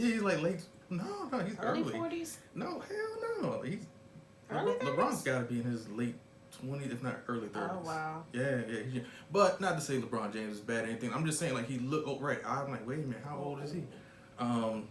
Yeah, he's like late. No, he's Early early. 40s? No, hell no. He's Early LeBron's 30s? got to be in his late 20s, if not early Oh, 30s. wow. Yeah. But not to say LeBron James is bad or anything. I'm just saying like he look oh, right. I'm like, wait a minute, how old is he? Um,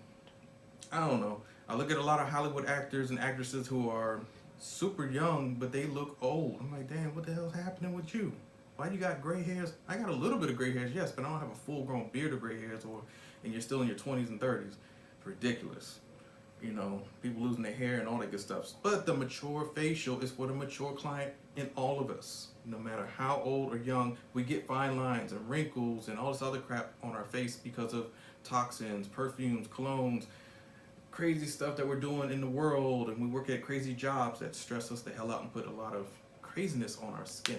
I don't know. I look at a lot of Hollywood actors and actresses who are super young, but they look old. I'm like, damn, what the hell's happening with you? Why you got gray hairs? I got a little bit of gray hairs, yes, but I don't have a full-grown beard of gray hairs, or and you're still in your 20s and 30s. It's ridiculous. You know, people losing their hair and all that good stuff. But the mature facial is for the mature client in all of us. No matter how old or young, we get fine lines and wrinkles and all this other crap on our face because of toxins, perfumes, colognes, crazy stuff that we're doing in the world, and we work at crazy jobs that stress us the hell out and put a lot of craziness on our skin.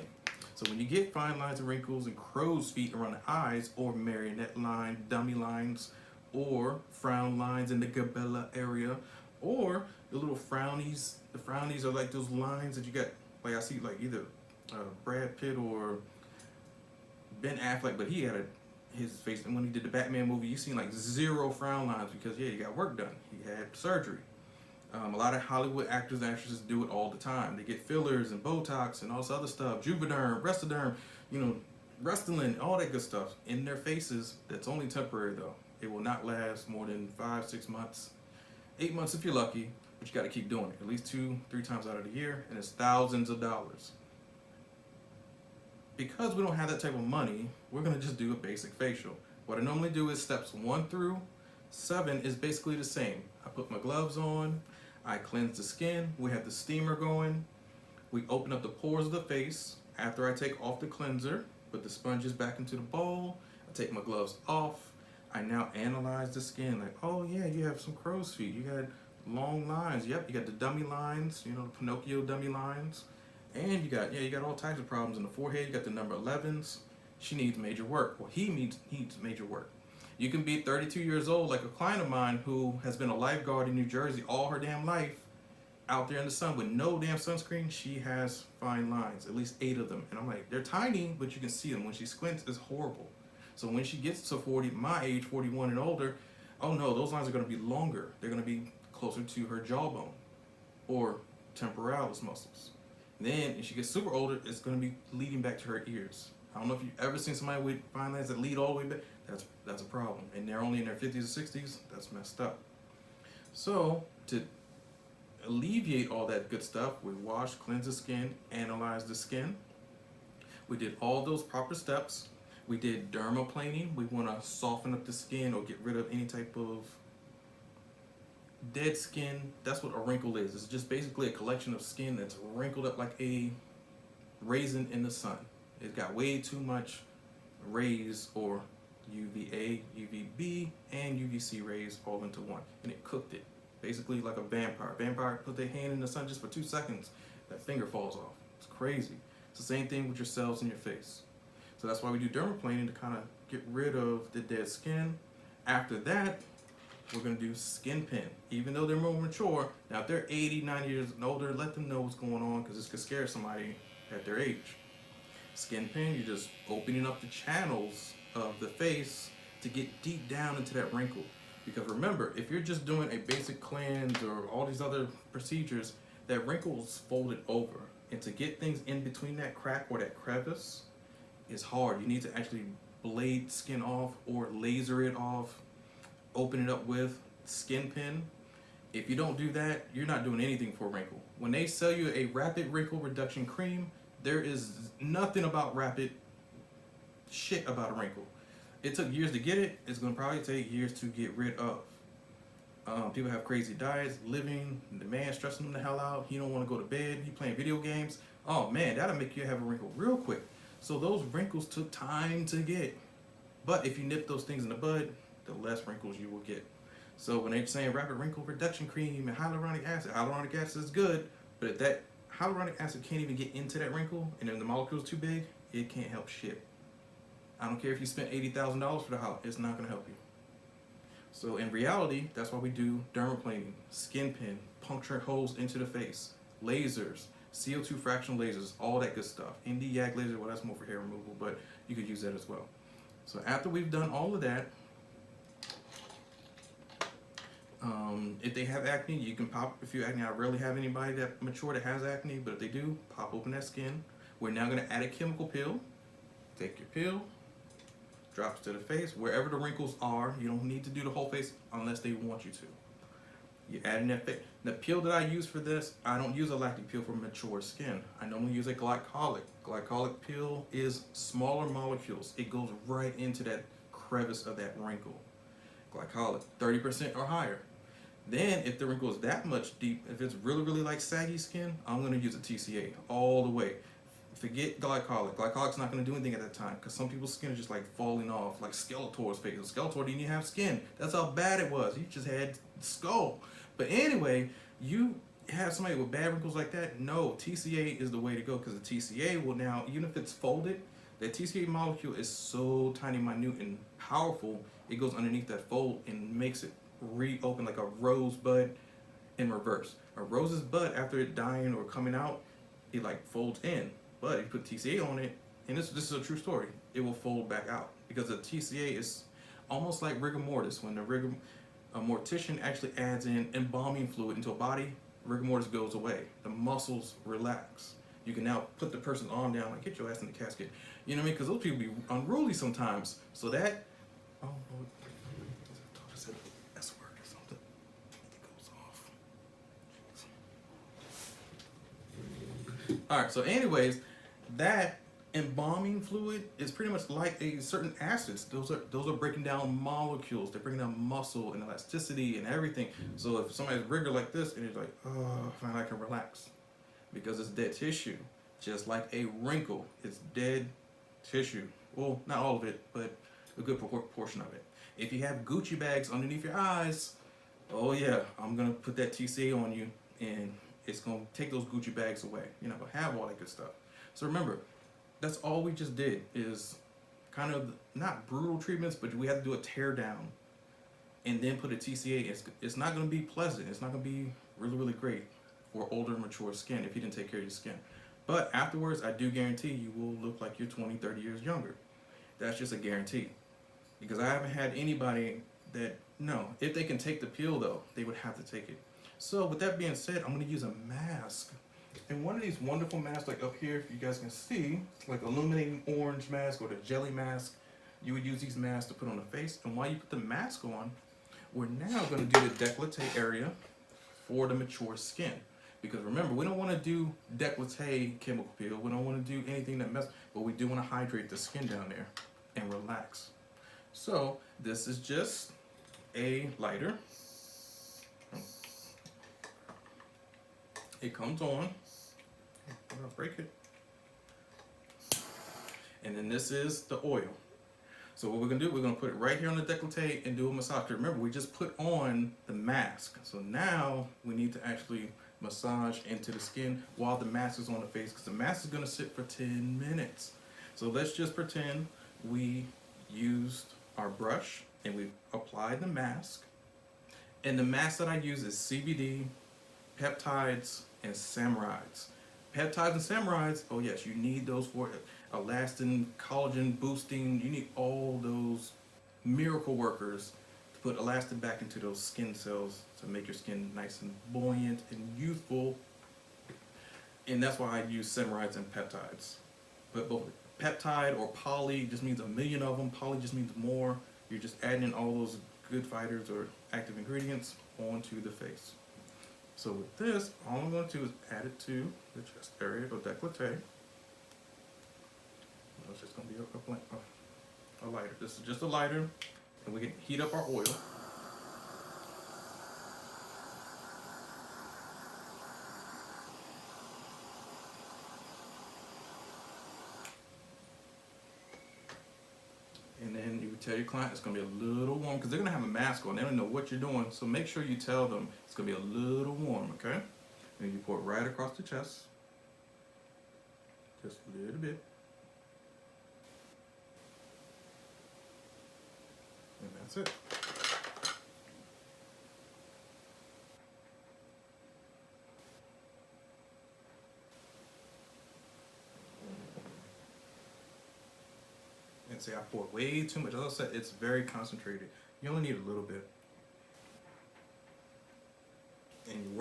So when you get fine lines and wrinkles and crow's feet around the eyes, or marionette line, dummy lines, or frown lines in the glabella area, or the little frownies. The frownies are like those lines that you got, like I see like either Brad Pitt or Ben Affleck, but he had his face, and when he did the Batman movie, you seen like zero frown lines because yeah, he got work done. He had surgery. A lot of Hollywood actors and actresses do it all the time. They get fillers and Botox and all this other stuff, Juvederm, Restoderm, you know, Restylane, all that good stuff in their faces. That's only temporary though. It will not last more than 5, 6 months, 8 months if you're lucky. But you got to keep doing it at least 2, 3 times out of the year, and it's thousands of dollars. Because we don't have that type of money, we're gonna just do a basic facial. What I normally do is steps 1 through 7 is basically the same. I put my gloves on, I cleanse the skin, we have the steamer going, we open up the pores of the face. After I take off the cleanser, put the sponges back into the bowl, I take my gloves off, I now analyze the skin, like, oh yeah, you have some crow's feet, you got long lines, yep, you got the dummy lines, you know, the Pinocchio dummy lines, and you got all types of problems in the forehead, you got the number 11s, she needs major work, well, he needs major work. You can be 32 years old, like a client of mine who has been a lifeguard in New Jersey all her damn life, out there in the sun with no damn sunscreen. She has fine lines, at least 8 of them. And I'm like, they're tiny, but you can see them. When she squints, it's horrible. So when she gets to 40, my age, 41 and older, oh no, those lines are going to be longer. They're going to be closer to her jawbone or temporalis muscles. And then if she gets super older, it's going to be leading back to her ears. I don't know if you've ever seen somebody with fine lines that lead all the way back. That's a problem. And they're only in their 50s or 60s. That's messed up. So to alleviate all that good stuff, we wash, cleanse the skin, analyze the skin. We did all those proper steps. We did dermaplaning. We want to soften up the skin or get rid of any type of dead skin. That's what a wrinkle is. It's just basically a collection of skin that's wrinkled up like a raisin in the sun. It's got way too much rays, or UVA, UVB, and UVC rays all into one, and it cooked it. Basically like a vampire. Vampire put their hand in the sun just for 2 seconds, that finger falls off. It's crazy. It's the same thing with your cells in your face. So that's why we do dermaplaning, to kind of get rid of the dead skin. After that, we're going to do skin pin. Even though they're more mature, now if they're 80, 90 years and older, let them know what's going on, because this could scare somebody at their age. Skin pin, you're just opening up the channels of the face to get deep down into that wrinkle. Because remember, if you're just doing a basic cleanse or all these other procedures, that wrinkle's folded over. And to get things in between that crack or that crevice is hard. You need to actually blade skin off or laser it off, open it up with skin pin. If you don't do that, you're not doing anything for a wrinkle. When they sell you a rapid wrinkle reduction cream, there is nothing about rapid shit about a wrinkle. It took years to get it. It's going to probably take years to get rid of. People have crazy diets, living, the man stressing them the hell out. He don't want to go to bed. He playing video games. Oh man, that'll make you have a wrinkle real quick. So those wrinkles took time to get. But if you nip those things in the bud, the less wrinkles you will get. So when they're saying rapid wrinkle reduction cream and hyaluronic acid is good, but if that hyaluronic acid can't even get into that wrinkle, and then the molecule's too big, it can't help shit. I don't care if you spent $80,000 for the house, it's not going to help you. So in reality, that's why we do dermaplaning, skin pin, puncture holes into the face, lasers, CO2 fraction lasers, all that good stuff. ND YAG laser, well that's more for hair removal, but you could use that as well. So after we've done all of that, If they have acne, you can pop a few acne. I rarely have anybody that mature that has acne, but if they do, pop open that skin. We're now going to add a chemical peel. Take your peel, drops to the face, wherever the wrinkles are. You don't need to do the whole face unless they want you to. You add in that face. The peel that I use for this, I don't use a lactic peel for mature skin. I normally use a glycolic. Glycolic peel is smaller molecules. It goes right into that crevice of that wrinkle. Glycolic, 30% or higher. Then, if the wrinkle is that much deep, if it's really, really like saggy skin, I'm going to use a TCA all the way. Forget glycolic. Glycolic's not going to do anything at that time because some people's skin is just like falling off, like Skeletor's face. Skeletor didn't even have skin. That's how bad it was. He just had skull. But anyway, you have somebody with bad wrinkles like that, no, TCA is the way to go because the TCA will now, even if it's folded, the TCA molecule is so tiny, minute, and powerful, it goes underneath that fold and makes it reopen like a rosebud in reverse. A rose's bud, after it dying or coming out, it like folds in. But if you put TCA on it, and this is a true story, it will fold back out because the TCA is almost like rigor mortis. When a mortician actually adds in embalming fluid into a body, rigor mortis goes away. The muscles relax. You can now put the person's arm down, like get your ass in the casket. You know what I mean? Because those people be unruly sometimes. So that, oh, I said S word or something. It goes off. All right. So, anyways, that embalming fluid is pretty much like a certain acids. Those are breaking down molecules. They're breaking down muscle and elasticity and everything. So if somebody's rigor like this, and it's like, oh, finally I can relax, because it's dead tissue, just like a wrinkle. It's dead tissue. Well, not all of it, but a good portion of it. If you have Gucci bags underneath your eyes, oh yeah, I'm gonna put that TCA on you, and it's gonna take those Gucci bags away. You're not gonna have all that good stuff. So remember, that's all we just did, is kind of not brutal treatments, but we had to do a tear down and then put a TCA. It's not going to be pleasant. It's not going to be really, really great for older, mature skin if you didn't take care of your skin. But afterwards, I do guarantee you will look like you're 20, 30 years younger. That's just a guarantee. Because I haven't had anybody that, no, if they can take the peel though, they would have to take it. So with that being said, I'm going to use a mask. And one of these wonderful masks, like up here, if you guys can see, like illuminating orange mask or the jelly mask, you would use these masks to put on the face. And while you put the mask on, we're now going to do the décolleté area for the mature skin. Because remember, we don't want to do décolleté chemical peel. We don't want to do anything that messes, but we do want to hydrate the skin down there and relax. So this is just a lighter. It comes on. I'm gonna break it. And then this is the oil. So what we're gonna do, we're gonna put it right here on the décolleté and do a massage. Remember, we just put on the mask. So now we need to actually massage into the skin while the mask is on the face, because the mask is gonna sit for 10 minutes. So let's just pretend we used our brush and we applied the mask. And the mask that I use is CBD, peptides, and samarides. Peptides and samarides, oh yes, you need those for elastin, collagen boosting. You need all those miracle workers to put elastin back into those skin cells to make your skin nice and buoyant and youthful. And that's why I use samarides and peptides. But both peptide or poly just means a million of them. Poly just means more. You're just adding in all those good fighters or active ingredients onto the face. So with this, all I'm going to do is add it to the chest area of décolleté. It's just going to be a lighter. This is just a lighter, and we can heat up our oil. And then you would tell your client it's going to be a little warm, because they're going to have a mask on. They don't know what you're doing. So make sure you tell them it's going to be a little warm, okay? And you pour it right across the chest. Just a little bit. And that's it. And say I poured way too much. As I said, it's very concentrated. You only need a little bit.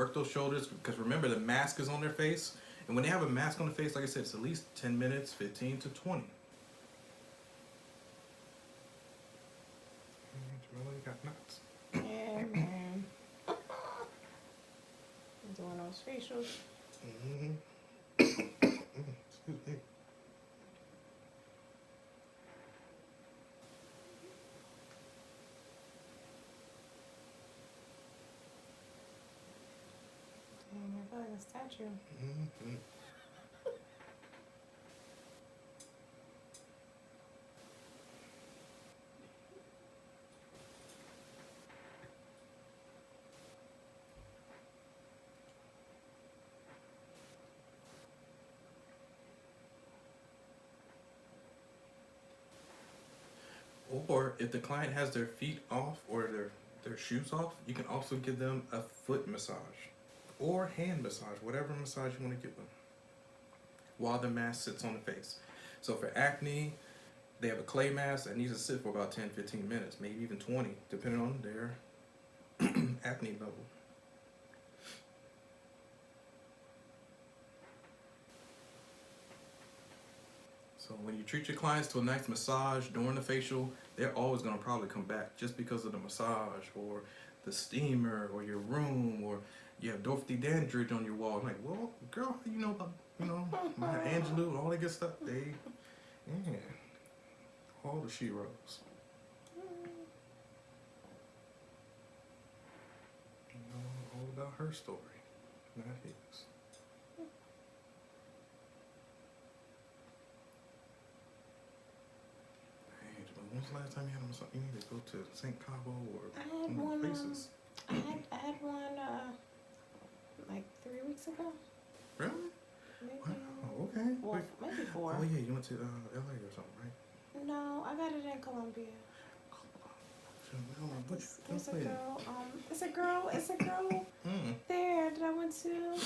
work those shoulders, because remember the mask is on their face. And when they have a mask on the face, like I said, it's at least 10 minutes, 15 to 20. Jamila, you got nuts. Yeah, man. Doing those facials. Excuse me. Dang, I feel like a statue. Or if the client has their feet off or their shoes off, you can also give them a foot massage or hand massage, whatever massage you want to give them, while the mask sits on the face. So for acne, they have a clay mask that needs to sit for about 10-15 minutes, maybe even 20, depending on their acne level. So when you treat your clients to a nice massage during the facial, they're always going to probably come back just because of the massage or the steamer or your room, or you have Dorothy Dandridge on your wall. I'm like, well, girl, you know about, Maya Angelou and all that good stuff. Yeah, all the sheroes. All about her story, not his. When was the last time you had a massage? You need to go to St. Cabo or one of the places. I had one like 3 weeks ago. Really? Maybe. Wow, okay. Well, Wait. maybe 4. Oh yeah, you went to LA or something, right? No, I got it in Colombia. There's a girl. It's a girl there that I went to.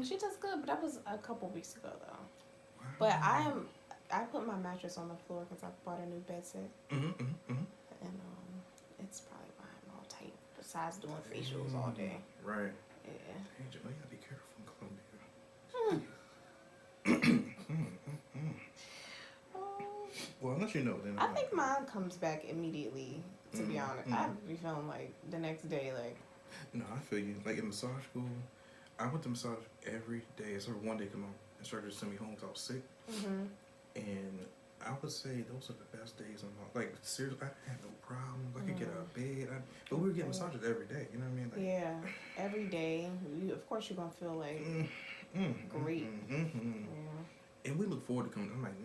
She does good, but that was a couple weeks ago though. Wow. But I put my mattress on the floor because I bought a new bed set. And it's probably why I'm all tight. Besides doing facials all day. Right. Yeah. Hey, you gotta be careful in Colombia. Well, unless you know, then I think mine comes back immediately. To be honest, I'd be feeling like the next day, like. No, I feel you. Like in massage school, I went to massage every day. So one day, come on, instructor sent me home because I was sick. And I would say those are the best days of my life. Like, seriously, I had no problems. I could get out of bed. But we were getting massages every day. You know what I mean? Like, yeah, every day. Of course, you're going to feel like great. Yeah. And we look forward to coming. I'm like,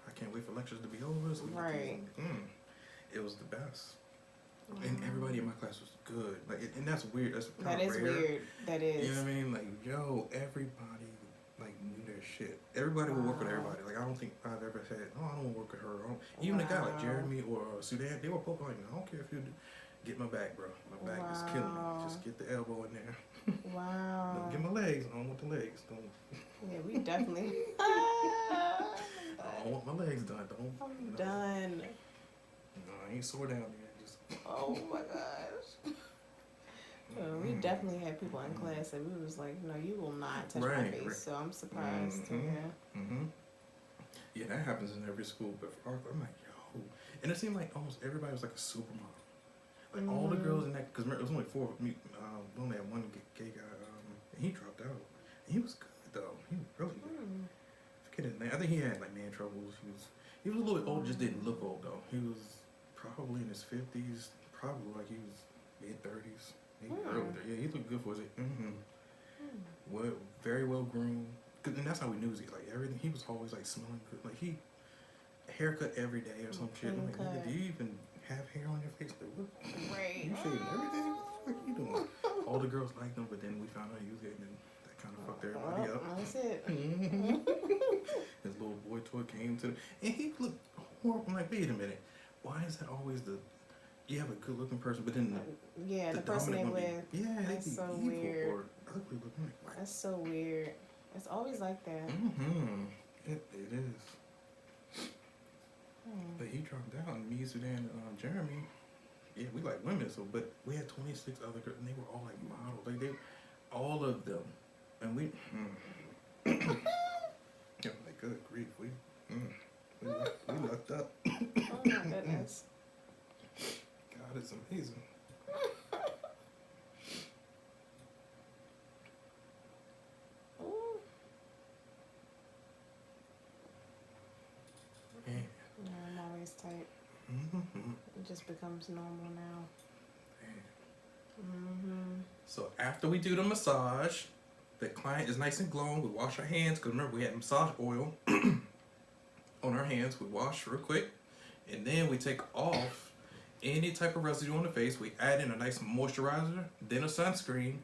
I can't wait for lectures to be over. So Right. It was the best. And everybody in my class was good. Like, and that's weird. That's That is rare. weird. That is. You know what I mean? Like, yo, everybody like knew their shit. Everybody would work with everybody. Like, I don't think I've ever said, I don't want to work with her. Even a guy like Jeremy or Sudan, they were both like, I don't care if you get my back, bro. My back is killing me. Just get the elbow in there. Wow. Don't get my legs. I don't want the legs. Don't. Yeah, we definitely. I don't want my legs done. I'm done. No, I ain't sore down there. Just. Oh my gosh. We definitely had people in class that we was like, no, you will not touch my face. Right. So I'm surprised. Yeah, that happens in every school. But for our, I'm like, yo. And it seemed like almost everybody was like a supermodel. Like all the girls in that, because it was only 4 of me. We only had one gay guy, and he dropped out. And he was good though. He was really good. I forget his name. I think he had like man troubles. He was a little bit old, just didn't look old though. He was probably in his 50s, probably like he was mid-30s. Yeah, he looked good for his age. Well, very well groomed. And that's how we knew he like everything. He was always like smelling good. Like he haircut every day or some shit. I'm like, nigga, do you even have hair on your face? Like, what? Right. You shaving everything? What the fuck you doing? All the girls liked him, but then we found out he was gay, and that kind of fucked everybody up. That's it. His little boy toy came to and he looked horrible. I'm like, wait a minute. Why is that always you have a good looking person, but then the person they with, that's so evil weird. or ugly looking. Like, that's so weird. It's always like that. It is. But he dropped out, and me, Sudan, and Jeremy, Yeah, we like women, so but we had 26 other girls, and they were all like models, like they, all of them, and we, yeah, like good grief, we lucked up. Oh my goodness. God, it's amazing. Ooh. Man. No, I'm always tight. It just becomes normal now. So after we do the massage, the client is nice and glowing. We wash our hands, because remember we had massage oil on our hands. We wash real quick, and then we take off any type of residue on the face. We add in a nice moisturizer, then a sunscreen,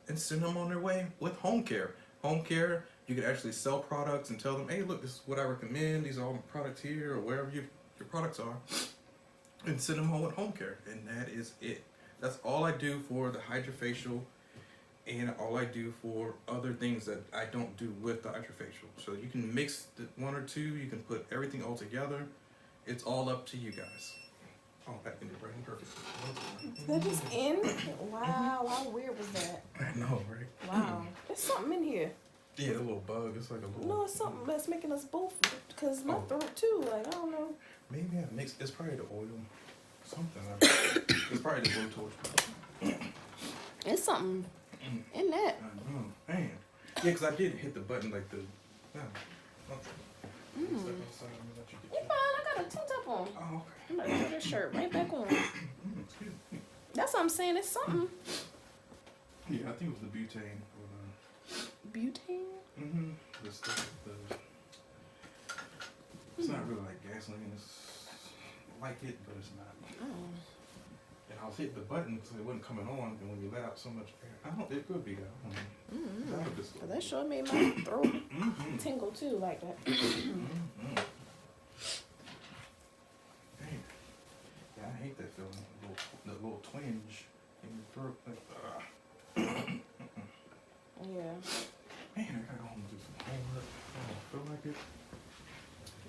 and send them on their way with home care. Home care, you can actually sell products and tell them, hey, look, this is what I recommend. These are all my products here, or wherever your products are, and send them home with home care, and that is it. That's all I do for the HydraFacial, and all I do for other things that I don't do with the HydraFacial. So you can mix the one or two, you can put everything all together. It's all up to you guys. Oh, back in the brain, perfect. That just in? Wow, how weird was that? I know, right? Wow. There's something in here. Yeah, a little bug. It's like a little. No, it's something that's making us both, because my Oh. throat too, like, I don't know. Maybe I mixed. It's probably the oil. Something. It's probably the blowtorch. It's something in that. I know. Man. Yeah, because I did hit the button like the. Yeah. Okay. Step outside, let me let you You get fine, I got a tank top on. your. Oh, okay. I'm gonna put this shirt right back on. Excuse me. That's what I'm saying, it's something. Yeah, I think it was the butane. Butane? The stuff. It's not really like gasoline. It's like it, but it's not. Oh. And I was hitting the button so it wasn't coming on, and when you let out so much air, I don't. It could be that. I don't know. But that sure made my throat tingle too, like that. Dang. Yeah, I hate that feeling. The little twinge in your throat. Like, Yeah. man, I gotta go home and do some homework. I don't feel like it.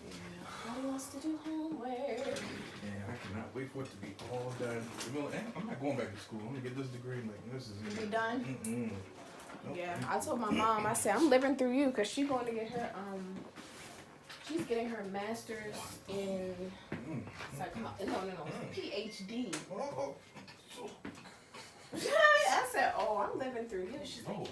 Yeah. Nobody wants to do homework. Yeah, I cannot wait for it to be all done. I'm not going back to school. I'm gonna get this degree. Like, this is You be done? Nope. Yeah. I told my mom, I said, I'm living through you, because she's going to get her, she's getting her master's in psychology. No, PhD. Oh, I said, oh, I'm living through you. She's like, oh.